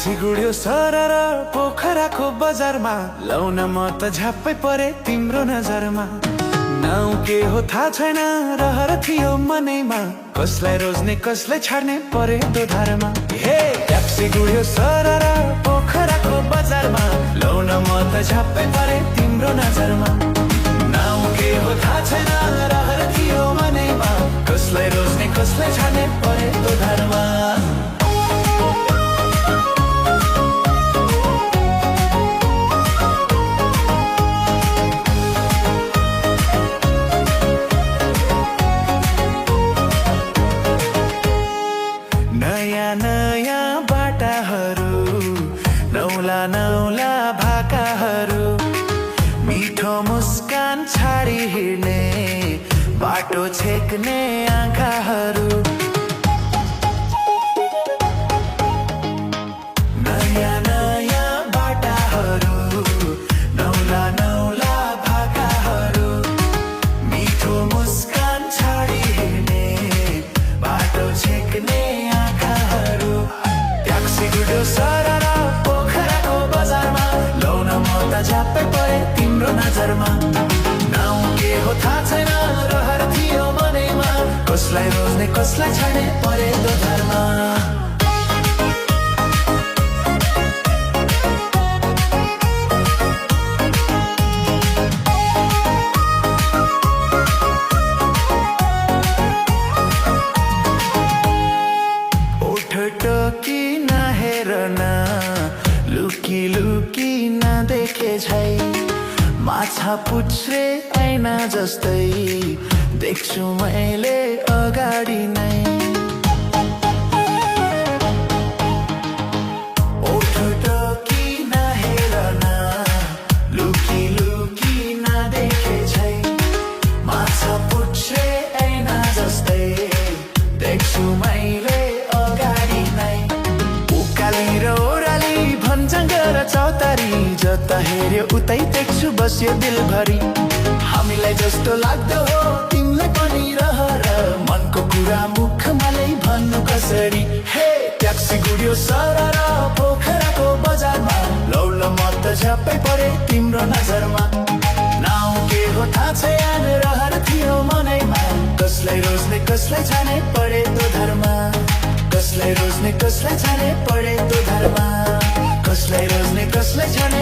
Taxi गुड्यो सरर पोखराको बजारमा, लाउन म त झ्याप्पै परे तिम्रो नजरमा। नाउ के हो थाहा छैन, रहर थियो मनैमा, कसलाई रोज्ने कसलाई छाड्ने परे दोधारमा। हे ट्याक्सी गुड्यो सरर पोखराको बजारमा, लाउन म त झ्याप्पै परे तिम्रो नजरमा। नाउ के हो थाहा छैन, रहर थियो मनैमा, कसलाई रोज्ने कसलाई छाड्ने परे दोधारमा। नयाँ नयाँ बाटाहरू, नौला नौला भाकाहरू, मिठो मुस्कान छाडी हिँड्ने, बाटो छेक्ने आँखाहरू। नयाँ नयाँ बाटाहरू, नौला नौला भाकाहरू, मिठो मुस्कान छाडी हिँड्ने, बाटो छेक्ने आँखाहरू। ट्याक्सी गुड्यो सरर पोखराको बजारमा, लाउन म त झ्याप्पै परे तिम्रो नजरमा। नाउ के हो थाहा छैन, रहर थियो मनैमा, कसलाई रोज्ने कसलाई छाड्ने परे दोधारमा। टोकी नहेर न, लुकी लुकी नदेखे झै, माछा पुच्छ्रे ऐना जस्तै देख्छु मैले अगाडि नै। ओठ टोकी नहेर न, लुकी लुकी नदेखे झै, माछा पुच्छ्रे ऐना जस्तै देख्छु मैले अगाडि नै। उकाली र ओह्राली भन्छन् गर चौतारी, जता हेऱ्यो उतै देख्छु बस्यो दिलभरि। हामीलाई जस्तो लाग्दो हो तिमीलाई पनि रहर, मनको कुरा मुखमा लै भन्नु कसरी। हे ट्याक्सी गुड्यो सरर पोखराको बजारमा, लौल म त झ्याप्पै परे तिम्रो नजरमा। नाउ के हो थाहा छैन, रहर थियो मनैमा, कसलाई रोज्ने कसलाई छाड्ने परे दोधारमा। कसलाई रोज्ने कसलाई छाड्ने परे दोधारमा, कसलाई रोज्ने कसलाई छाड्ने